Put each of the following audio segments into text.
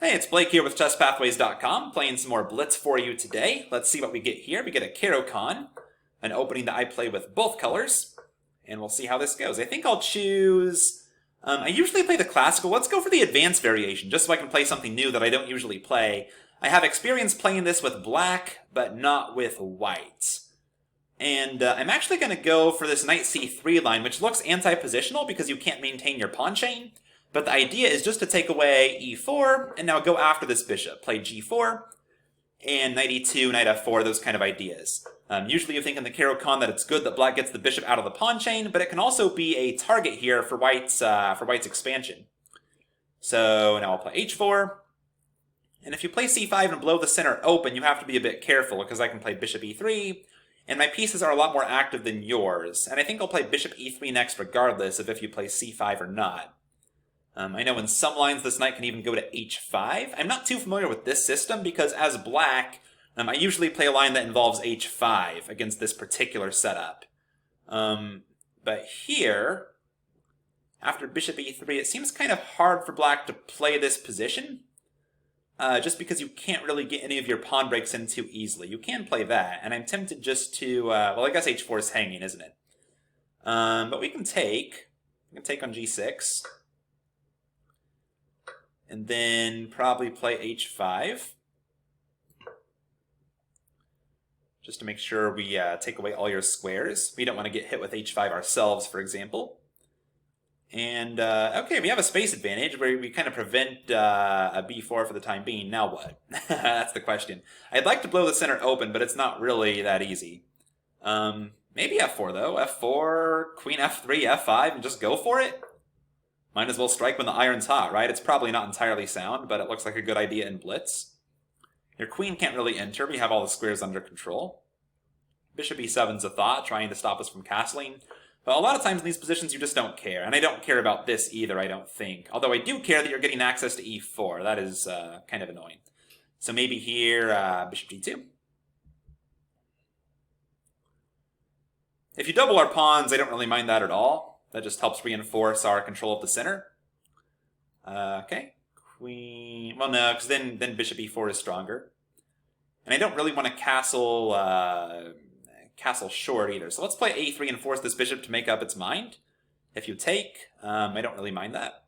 Hey, it's Blake here with ChessPathways.com, playing some more Blitz for you today. Let's see what we get here. We get a Caro-Kann, an opening that I play with both colors, and we'll see how this goes. I think I'll choose... I usually play the classical. Let's go for the advanced variation, just so I can play something new that I don't usually play. I have experience playing this with black, but not with white. And I'm actually going to go for this knight c3 line, which looks anti-positional because you can't maintain your pawn chain. But the idea is just to take away e4, and now go after this bishop. Play g4, and knight e2, knight f4, those kind of ideas. Usually you think in the Caro-Kann that it's good that black gets the bishop out of the pawn chain, but it can also be a target here for white's expansion. So now I'll play h4. And if you play c5 and blow the center open, you have to be a bit careful, because I can play bishop e3, and my pieces are a lot more active than yours. And I think I'll play bishop e3 next regardless of if you play c5 or not. I know in some lines this knight can even go to h5. I'm not too familiar with this system because as black, I usually play a line that involves h5 against this particular setup. But here, after bishop e3, it seems kind of hard for black to play this position, just because you can't really get any of your pawn breaks in too easily. You can play that, and I'm tempted just to, well, I guess h4 is hanging, isn't it? But we can take on g6. And then probably play h5. Just to make sure we take away all your squares. We don't want to get hit with h5 ourselves, for example. And, okay, we have a space advantage where we kind of prevent a b4 for the time being. Now what? That's the question. I'd like to blow the center open, but it's not really that easy. Maybe f4, though. f4, queen f3, f5, and just go for it? Might as well strike when the iron's hot, right? It's probably not entirely sound, but it looks like a good idea in Blitz. Your queen can't really enter. We have all the squares under control. Bishop e7's a thought, trying to stop us from castling. But a lot of times in these positions you just don't care. And I don't care about this either, I don't think. Although I do care that you're getting access to e4. That is kind of annoying. So maybe here, bishop g2. If you double our pawns, I don't really mind that at all. That just helps reinforce our control of the center. Okay, queen... Well, no, because then bishop e4 is stronger. And I don't really want to castle short either. So let's play a3 and force this bishop to make up its mind. If you take, I don't really mind that.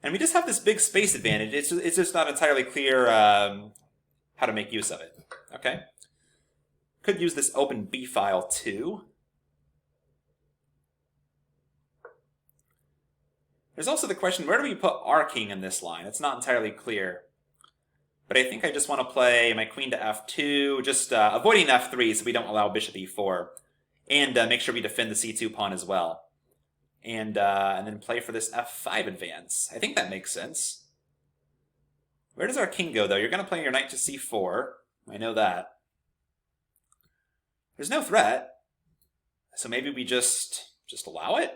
And we just have this big space advantage. It's just not entirely clear how to make use of it. Okay. Could use this open b file too. There's also the question, where do we put our king in this line? It's not entirely clear. But I think I just want to play my queen to f2, just avoiding f3 so we don't allow bishop e4. And make sure we defend the c2 pawn as well. And then play for this f5 advance. I think that makes sense. Where does our king go, though? You're going to play your knight to c4. I know that. There's no threat. So maybe we just allow it?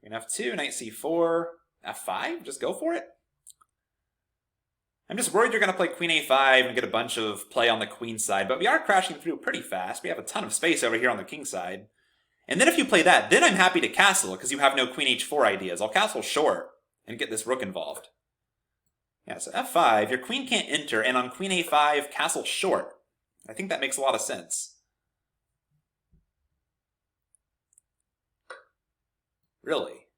Queen f2, knight c4, f5, just go for it. I'm just worried you're going to play queen a5 and get a bunch of play on the queen side, but we are crashing through pretty fast. We have a ton of space over here on the king side. And then if you play that, then I'm happy to castle, because you have no queen h4 ideas. I'll castle short and get this rook involved. Yeah, so f5, your queen can't enter, and on queen a5, castle short. I think that makes a lot of sense. Really?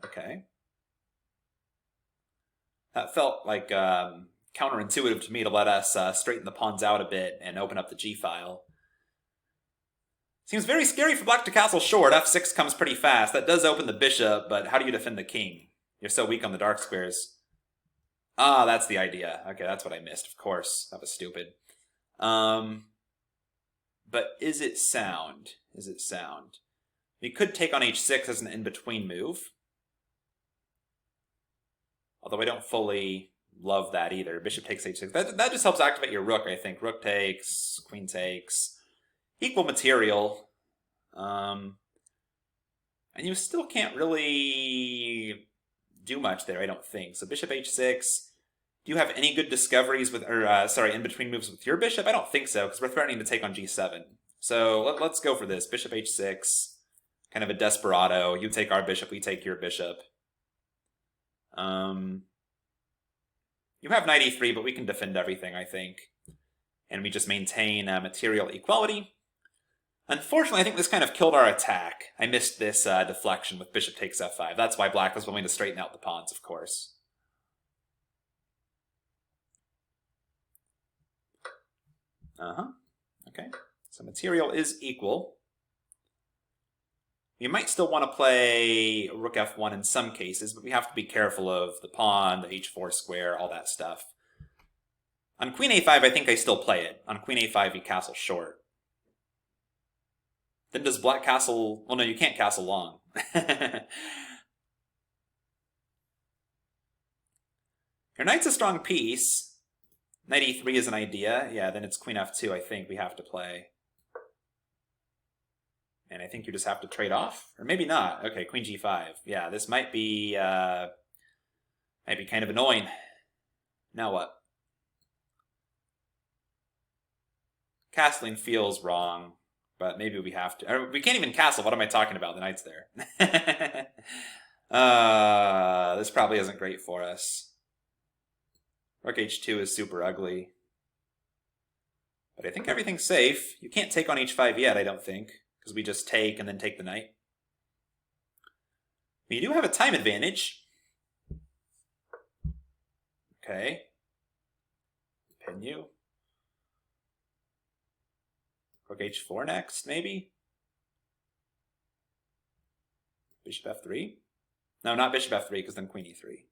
Okay. That felt like counterintuitive to me to let us straighten the pawns out a bit and open up the g-file. Seems very scary for black to castle short. f6 comes pretty fast. That does open the bishop, but how do you defend the king? You're so weak on the dark squares. Ah, that's the idea. Okay, that's what I missed, of course. That was stupid. But is it sound? Is it sound? We could take on h6 as an in-between move. Although I don't fully love that either. Bishop takes h6. That just helps activate your rook, I think. Rook takes, queen takes. Equal material. And you still can't really do much there, I don't think. So bishop h6. Do you have any good discoveries with, in-between moves with your bishop? I don't think so, because we're threatening to take on g7. So let's go for this. Bishop h6. Kind of a desperado. You take our bishop, we take your bishop. You have knight e3, but we can defend everything, I think. And we just maintain material equality. Unfortunately, I think this kind of killed our attack. I missed this deflection with bishop takes f5. That's why black was willing to straighten out the pawns, of course. Okay. So material is equal. You might still want to play rook f1 in some cases, but we have to be careful of the pawn, the h4 square, all that stuff. On queen a5, I think I still play it. On queen a5, you castle short. Then does black castle... Well, no, you can't castle long. Your knight's a strong piece. Knight e3 is an idea. Yeah, then it's queen f2, I think we have to play. And I think you just have to trade off. Or maybe not. Okay, queen g5. Yeah, this might be kind of annoying. Now what? Castling feels wrong, but maybe we have to. Or we can't even castle. What am I talking about? The knight's there. This probably isn't great for us. Rook h2 is super ugly. But I think everything's safe. You can't take on h5 yet, I don't think, because we just take and then take the knight. We do have a time advantage. Okay. Pin you. Rook h4 next, maybe? Bishop f3? No, not bishop f3, because then queen e3.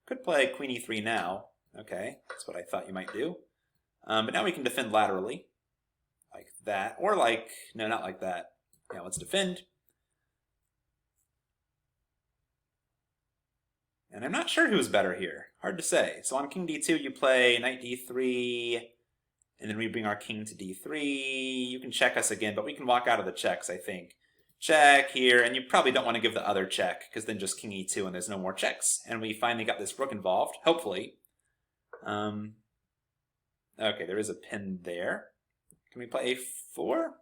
Could play queen e3 now. Okay, that's what I thought you might do. But now we can defend laterally. Like that. Or like... No, not like that. Yeah, let's defend. And I'm not sure who's better here. Hard to say. So on king d2, you play knight d3, and then we bring our king to d3. You can check us again, but we can walk out of the checks, I think. Check here, and you probably don't want to give the other check, because then just king e2 and there's no more checks. And we finally got this rook involved, hopefully. Okay, there is a pin there. Can we play a4?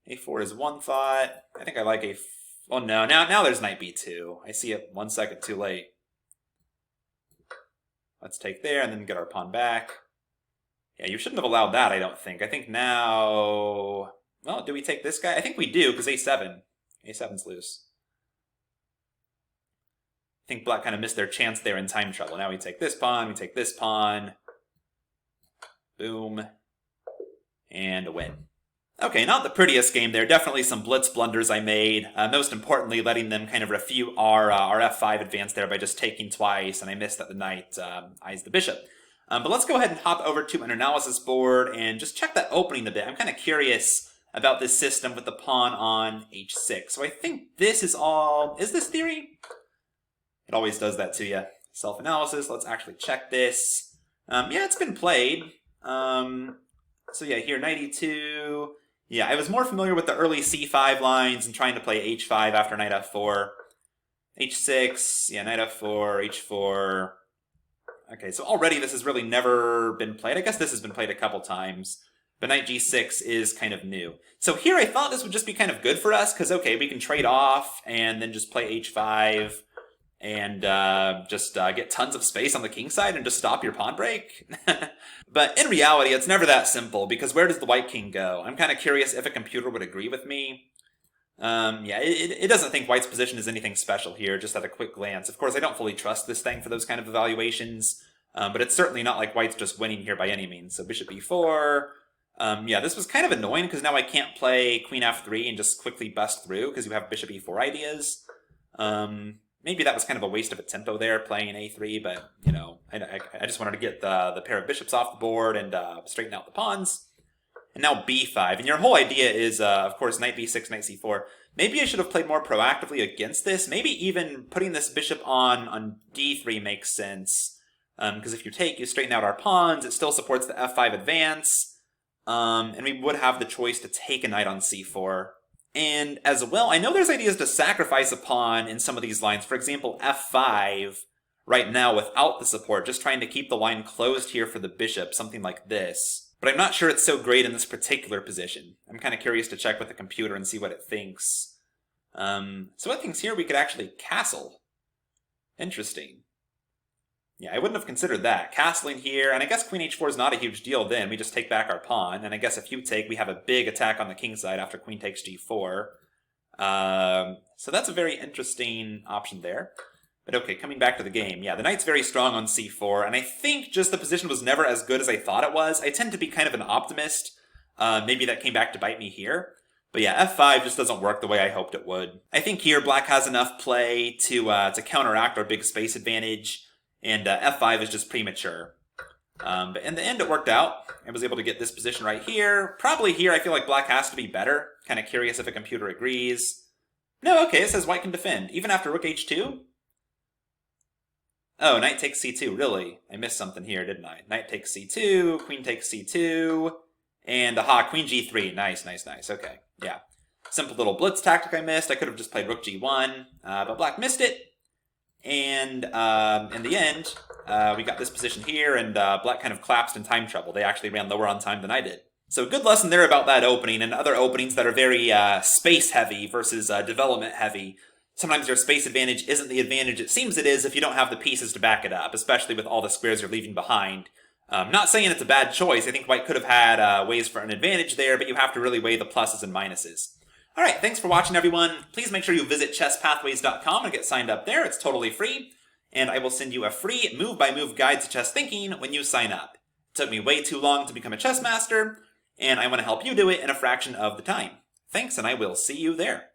a4 is one thought. I think I like a... Oh no, now there's knight b2. I see it 1 second too late. Let's take there and then get our pawn back. Yeah, you shouldn't have allowed that, I don't think. I think now... Well, do we take this guy? I think we do, because a7. a7's loose. I think black kind of missed their chance there in time trouble. Now we take this pawn, we take this pawn. Boom. And a win. Okay, not the prettiest game there. Definitely some blitz blunders I made. Most importantly, letting them kind of refute our f5 advance there by just taking twice, and I missed that the knight eyes the bishop. But let's go ahead and hop over to an analysis board and just check that opening a bit. I'm kind of curious about this system with the pawn on h6. So I think this is all... Is this theory? It always does that to you. Self-analysis. Let's actually check this. Yeah, it's been played. So yeah, here, knight e2. Yeah, I was more familiar with the early c5 lines and trying to play h5 after knight f4. h6, yeah, knight f4, h4. Okay, so already this has really never been played. I guess this has been played a couple times. But knight g6 is kind of new. So here I thought this would just be kind of good for us, because, okay, we can trade off and then just play h5 and just get tons of space on the king side and just stop your pawn break. But in reality, it's never that simple, because where does the white king go? I'm kind of curious if a computer would agree with me. Yeah, it doesn't think white's position is anything special here, just at a quick glance. Of course, I don't fully trust this thing for those kind of evaluations, but it's certainly not like white's just winning here by any means. So bishop e4. Yeah, this was kind of annoying, because now I can't play queen f3 and just quickly bust through, because you have bishop e4 ideas. Maybe that was kind of a waste of a tempo there, playing a3, but, you know, I just wanted to get the pair of bishops off the board and straighten out the pawns. And now b5. And your whole idea is, of course, knight b6, knight c4. Maybe I should have played more proactively against this. Maybe even putting this bishop on d3 makes sense. Because if you take, you straighten out our pawns. It still supports the f5 advance. And we would have the choice to take a knight on c4. And as well, I know there's ideas to sacrifice a pawn in some of these lines. For example, f5 right now without the support, just trying to keep the line closed here for the bishop, something like this. But I'm not sure it's so great in this particular position. I'm kind of curious to check with the computer and see what it thinks. So what things here we could actually castle? Interesting. Yeah, I wouldn't have considered that. Castling here, and I guess queen h4 is not a huge deal then. We just take back our pawn, and I guess if you take, we have a big attack on the king side after queen takes g4. So that's a very interesting option there. But okay, coming back to the game. Yeah, the knight's very strong on c4, and I think just the position was never as good as I thought it was. I tend to be kind of an optimist. Maybe that came back to bite me here. But yeah, f5 just doesn't work the way I hoped it would. I think here black has enough play to counteract our big space advantage, and f5 is just premature. But in the end, it worked out. I was able to get this position right here. Probably here, I feel like black has to be better. Kind of curious if a computer agrees. No, okay, it says white can defend. Even after rook h2? Oh, knight takes c2, really? I missed something here, didn't I? Knight takes c2, queen takes c2, and aha, queen g3. Nice, nice, nice. Okay, yeah. Simple little blitz tactic I missed. I could have just played rook g1, but black missed it. And in the end, we got this position here, and black kind of collapsed in time trouble. They actually ran lower on time than I did. So good lesson there about that opening and other openings that are very space-heavy versus development-heavy. Sometimes your space advantage isn't the advantage it seems it is if you don't have the pieces to back it up, especially with all the squares you're leaving behind. Not saying it's a bad choice. I think white could have had ways for an advantage there, but you have to really weigh the pluses and minuses. All right, thanks for watching, everyone. Please make sure you visit chesspathways.com and get signed up there. It's totally free. And I will send you a free move-by-move guide to chess thinking when you sign up. It took me way too long to become a chess master, and I want to help you do it in a fraction of the time. Thanks, and I will see you there.